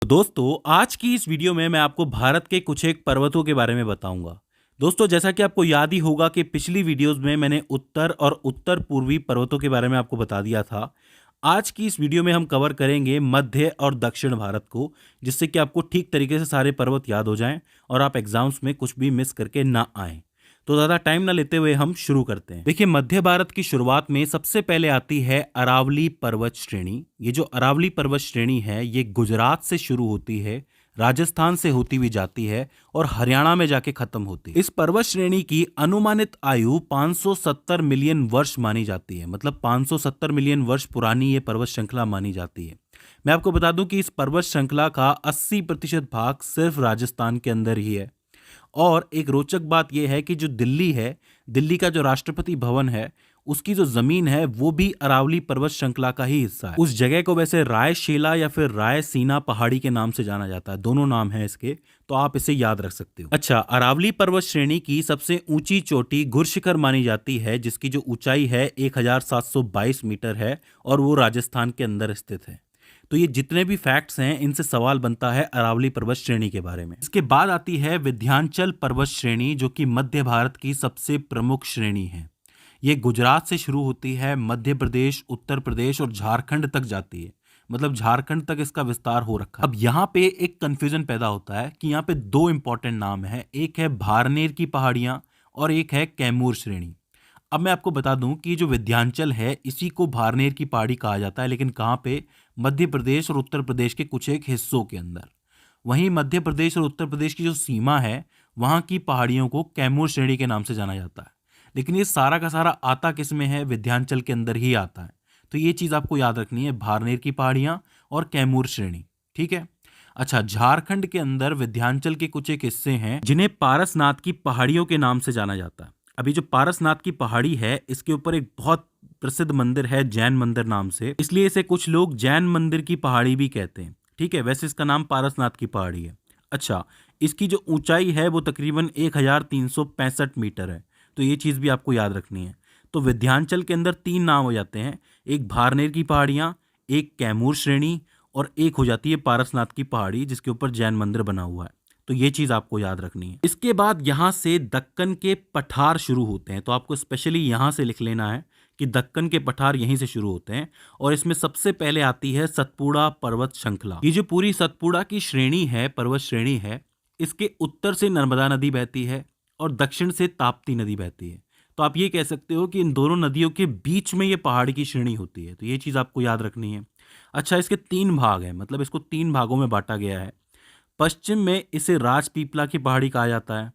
दोस्तों आज की इस वीडियो में मैं आपको भारत के कुछ एक पर्वतों के बारे में बताऊंगा। दोस्तों जैसा कि आपको याद ही होगा कि पिछली वीडियोस में मैंने उत्तर और उत्तर पूर्वी पर्वतों के बारे में आपको बता दिया था। आज की इस वीडियो में हम कवर करेंगे मध्य और दक्षिण भारत को, जिससे कि आपको ठीक तरीके से सारे पर्वत याद हो जाएं और आप एग्जाम्स में कुछ भी मिस करके ना आएं। तो ज़्यादा टाइम ना लेते हुए हम शुरू करते हैं। देखिए, मध्य भारत की शुरुआत में सबसे पहले आती है अरावली पर्वत श्रेणी। ये जो अरावली पर्वत श्रेणी है ये गुजरात से शुरू होती है, राजस्थान से होती हुई जाती है और हरियाणा में जाके खत्म होती है। इस पर्वत श्रेणी की अनुमानित आयु 570 मिलियन वर्ष मानी जाती है, मतलब 570 मिलियन वर्ष पुरानी ये पर्वत श्रृंखला मानी जाती है। मैं आपको बता दूं कि इस पर्वत श्रृंखला का 80% भाग सिर्फ राजस्थान के अंदर ही है। और एक रोचक बात यह है कि जो दिल्ली है, दिल्ली का जो राष्ट्रपति भवन है, उसकी जो जमीन है वो भी अरावली पर्वत श्रृंखला का ही हिस्सा है। उस जगह को वैसे रायशेला या फिर रायसीना पहाड़ी के नाम से जाना जाता है, दोनों नाम हैं इसके, तो आप इसे याद रख सकते हो। अच्छा, अरावली पर्वत श्रेणी की सबसे ऊंची चोटी गुरशिखर मानी जाती है, जिसकी जो ऊंचाई है 1722 मीटर है और वो राजस्थान के अंदर स्थित है। तो ये जितने भी फैक्ट्स हैं इनसे सवाल बनता है अरावली पर्वत श्रेणी के बारे में। इसके बाद आती है विंध्याचल पर्वत श्रेणी, जो कि मध्य भारत की सबसे प्रमुख श्रेणी है। ये गुजरात से शुरू होती है, मध्य प्रदेश, उत्तर प्रदेश और झारखंड तक जाती है, मतलब झारखंड तक इसका विस्तार हो रखा है। अब यहाँ पे एक कंफ्यूजन पैदा होता है कि यहाँ पे दो इंपॉर्टेंट नाम है, एक है भारनेर की पहाड़ियां और एक है कैमूर श्रेणी। अब मैं आपको बता दूं कि जो विंध्याचल है इसी को भारनेर की पहाड़ी कहा जाता है, लेकिन कहाँ पे? मध्य प्रदेश और उत्तर प्रदेश के कुछ एक हिस्सों के अंदर। वहीं मध्य प्रदेश और उत्तर प्रदेश की जो सीमा है वहाँ की पहाड़ियों को कैमूर श्रेणी के नाम से जाना जाता है। लेकिन ये सारा का सारा आता किस में है? विंध्याचल के अंदर ही आता है। तो ये चीज़ आपको याद रखनी है, भारनेर की पहाड़ियाँ और कैमूर श्रेणी। ठीक है। अच्छा, झारखंड के अंदर विंध्याचल के कुछ एक हिस्से हैं जिन्हें पारसनाथ की पहाड़ियों के नाम से जाना जाता है। अभी जो पारसनाथ की पहाड़ी है इसके ऊपर एक बहुत प्रसिद्ध मंदिर है जैन मंदिर नाम से, इसलिए इसे कुछ लोग जैन मंदिर की पहाड़ी भी कहते हैं। ठीक है, वैसे इसका नाम पारसनाथ की पहाड़ी है। अच्छा, इसकी जो ऊंचाई है वो तकरीबन 1365 मीटर है, तो ये चीज़ भी आपको याद रखनी है। तो विंध्याचल के अंदर तीन नाम हो जाते हैं, एक भारनेर की पहाड़ियाँ, एक कैमूर श्रेणी और एक हो जाती है पारसनाथ की पहाड़ी जिसके ऊपर जैन मंदिर बना हुआ है। तो ये चीज़ आपको याद रखनी है। इसके बाद यहाँ से दक्कन के पठार शुरू होते हैं, तो आपको स्पेशली यहाँ से लिख लेना है कि दक्कन के पठार यहीं से शुरू होते हैं। और इसमें सबसे पहले आती है सतपुड़ा पर्वत श्रृंखला। ये जो पूरी सतपुड़ा की श्रेणी है, पर्वत श्रेणी है, इसके उत्तर से नर्मदा नदी बहती है और दक्षिण से ताप्ती नदी बहती है। तो आप ये कह सकते हो कि इन दोनों नदियों के बीच में ये पहाड़ की श्रेणी होती है, तो ये चीज़ आपको याद रखनी है। अच्छा, इसके तीन भाग हैं, मतलब इसको तीन भागों में बांटा गया है। पश्चिम में इसे राजपीपला की पहाड़ी कहा जाता है,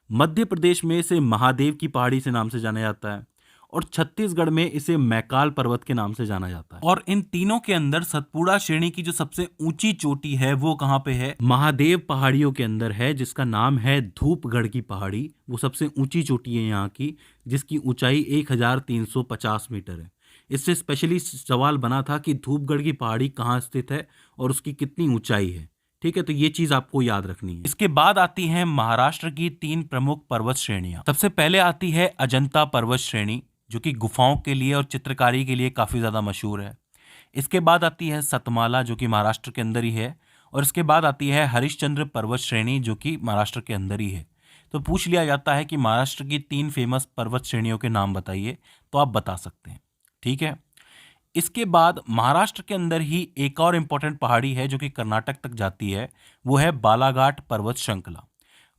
मध्य प्रदेश में इसे महादेव की पहाड़ी से नाम से जाना जाता है और छत्तीसगढ़ में इसे मैकाल पर्वत के नाम से जाना जाता है। और इन तीनों के अंदर सतपुड़ा श्रेणी की जो सबसे ऊंची चोटी है वो कहाँ पे है? महादेव पहाड़ियों के अंदर है, जिसका नाम है धूपगढ़ की पहाड़ी। वो सबसे ऊंची चोटी है यहाँ की, जिसकी ऊंचाई 1350 मीटर है। इससे स्पेशली सवाल बना था कि धूपगढ़ की पहाड़ी कहाँ स्थित है और उसकी कितनी ऊंचाई है। ठीक है, तो ये चीज आपको याद रखनी है। इसके बाद आती है महाराष्ट्र की तीन प्रमुख पर्वत श्रेणियां। सबसे पहले आती है अजंता पर्वत श्रेणी, जो कि गुफाओं के लिए और चित्रकारी के लिए काफी ज्यादा मशहूर है। इसके बाद आती है सतमाला, जो कि महाराष्ट्र के अंदर ही है। और इसके बाद आती है हरिश्चंद्र पर्वत श्रेणी, जो कि महाराष्ट्र के अंदर ही है। तो पूछ लिया जाता है कि महाराष्ट्र की तीन फेमस पर्वत श्रेणियों के नाम बताइए, तो आप बता सकते हैं। ठीक है। इसके बाद महाराष्ट्र के अंदर ही एक और इम्पोर्टेंट पहाड़ी है जो कि कर्नाटक तक जाती है, वो है बालाघाट पर्वत श्रृंखला।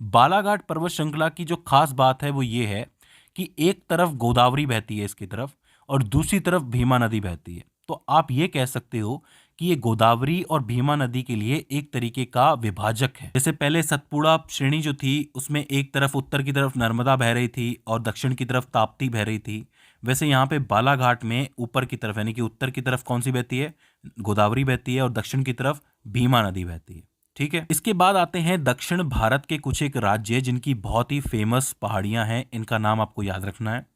बालाघाट पर्वत श्रृंखला की जो खास बात है वो ये है कि एक तरफ गोदावरी बहती है इसकी तरफ और दूसरी तरफ भीमा नदी बहती है। तो आप ये कह सकते हो कि ये गोदावरी और भीमा नदी के लिए एक तरीके का विभाजक है। जैसे पहले सतपुड़ा श्रेणी जो थी उसमें एक तरफ उत्तर की तरफ नर्मदा बह रही थी और दक्षिण की तरफ ताप्ती बह रही थी, वैसे यहाँ पे बालाघाट में ऊपर की तरफ यानी कि उत्तर की तरफ कौन सी बहती है? गोदावरी बहती है और दक्षिण की तरफ भीमा नदी बहती है। ठीक है। इसके बाद आते हैं दक्षिण भारत के कुछ एक राज्य जिनकी बहुत ही फेमस पहाड़ियां हैं, इनका नाम आपको याद रखना है।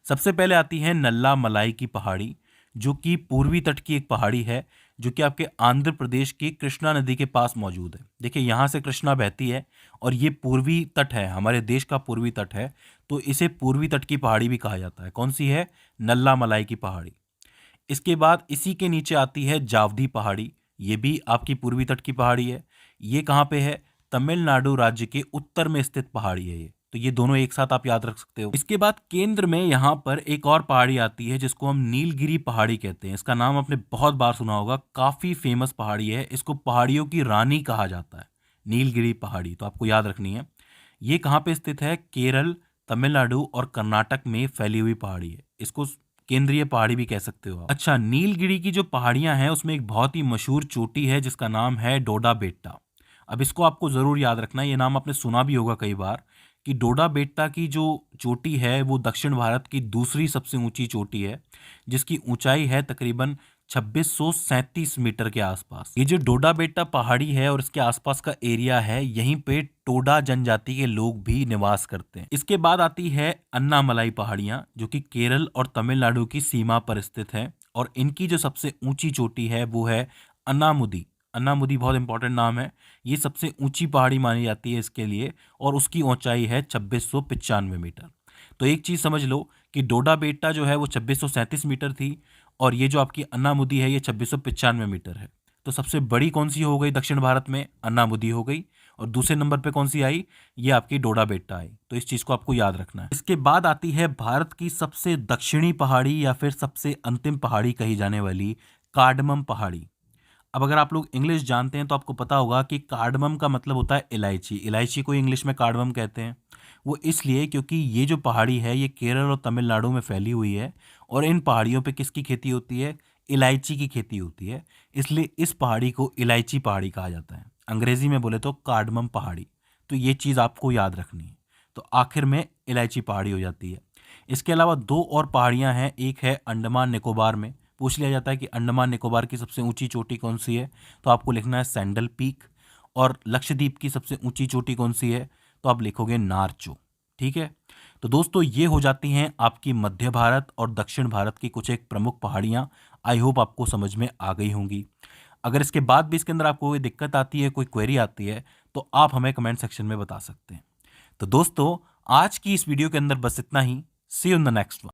सबसे पहले आती है नल्ला मलाई की पहाड़ी, जो कि पूर्वी तट की एक पहाड़ी है, जो कि आपके आंध्र प्रदेश की कृष्णा नदी के पास मौजूद है। देखिए, यहाँ से कृष्णा बहती है और ये पूर्वी तट है, हमारे देश का पूर्वी तट है, तो इसे पूर्वी तट की पहाड़ी भी कहा जाता है। कौन सी है? नल्ला मलाई की पहाड़ी। इसके बाद इसी के नीचे आती है जावदी पहाड़ी, ये भी आपकी पूर्वी तट की पहाड़ी है। ये कहाँ पे है? तमिलनाडु राज्य के उत्तर में स्थित पहाड़ी है ये। तो ये दोनों एक साथ आप याद रख सकते हो। इसके बाद केंद्र में यहाँ पर एक और पहाड़ी आती है जिसको हम नीलगिरी पहाड़ी कहते हैं। इसका नाम आपने बहुत बार सुना होगा, काफी फेमस पहाड़ी है। इसको पहाड़ियों की रानी कहा जाता है, नीलगिरी पहाड़ी, तो आपको याद रखनी है। ये कहाँ पे स्थित है? केरल, तमिलनाडु और कर्नाटक में फैली हुई पहाड़ी है। इसको केंद्रीय पहाड़ी भी कह सकते हो आप। अच्छा, नीलगिरी की जो पहाड़ियां हैं उसमें एक बहुत ही मशहूर चोटी है जिसका नाम है डोडा बेट्टा। अब इसको आपको जरूर याद रखना है, ये नाम आपने सुना भी होगा कई बार कि डोडा बेट्टा की जो चोटी है वो दक्षिण भारत की दूसरी सबसे ऊंची चोटी है, जिसकी ऊंचाई है तकरीबन 2637 मीटर के आसपास। ये जो डोडा बेट्टा पहाड़ी है और इसके आसपास का एरिया है, यहीं पे टोडा जनजाति के लोग भी निवास करते हैं। इसके बाद आती है अन्नामलाई पहाड़ियां, जो कि केरल और तमिलनाडु की सीमा पर स्थित है, और इनकी जो सबसे ऊंची चोटी है वो है अन्नामुदी। अन्नामुदी बहुत इंपॉर्टेंट नाम है। ये सबसे ऊंची पहाड़ी मानी जाती है इसके लिए, और उसकी ऊंचाई है 2695 मीटर। तो एक चीज समझ लो कि डोडा बेट्टा जो है वो 2637 मीटर थी, और ये जो आपकी अन्नामुदी है ये 2695 मीटर है। तो सबसे बड़ी कौन सी हो गई दक्षिण भारत में? अन्नामुदी हो गई। और दूसरे नंबर पे कौन सी आई? ये आपकी डोडा बेट्टा आई। तो इस चीज को आपको याद रखना है। इसके बाद आती है भारत की सबसे दक्षिणी पहाड़ी या फिर सबसे अंतिम पहाड़ी कही जाने वाली कार्डमम पहाड़ी। अब अगर आप लोग इंग्लिश जानते हैं तो आपको पता होगा कि कार्डमम का मतलब होता है इलायची। इलायची को इंग्लिश में कार्डमम कहते हैं। वो इसलिए क्योंकि ये जो पहाड़ी है ये केरल और तमिलनाडु में फैली हुई है, और इन पहाड़ियों पे किसकी खेती होती है? इलायची की खेती होती है। इसलिए इस पहाड़ी को इलायची पहाड़ी कहा जाता है, अंग्रेजी में बोले तो कार्डमम पहाड़ी। तो ये चीज़ आपको याद रखनी है। तो आखिर में इलायची पहाड़ी हो जाती है। इसके अलावा दो और पहाड़ियाँ हैं, एक है अंडमान निकोबार में। पूछ लिया जाता है कि अंडमान निकोबार की सबसे ऊंची चोटी कौन सी है, तो आपको लिखना है सैंडल पीक। और लक्षद्वीप की सबसे ऊंची चोटी कौन सी है, तो आप लिखोगे नारचो। ठीक है। तो दोस्तों ये हो जाती हैं आपकी मध्य भारत और दक्षिण भारत की कुछ एक प्रमुख पहाड़ियाँ। आई होप आपको समझ में आ गई होंगी। अगर इसके बाद भी इसके अंदर आपको कोई दिक्कत आती है, कोई क्वेरी आती है, तो आप हमें कमेंट सेक्शन में बता सकते हैं। तो दोस्तों आज की इस वीडियो के अंदर बस इतना ही। See you in the next one.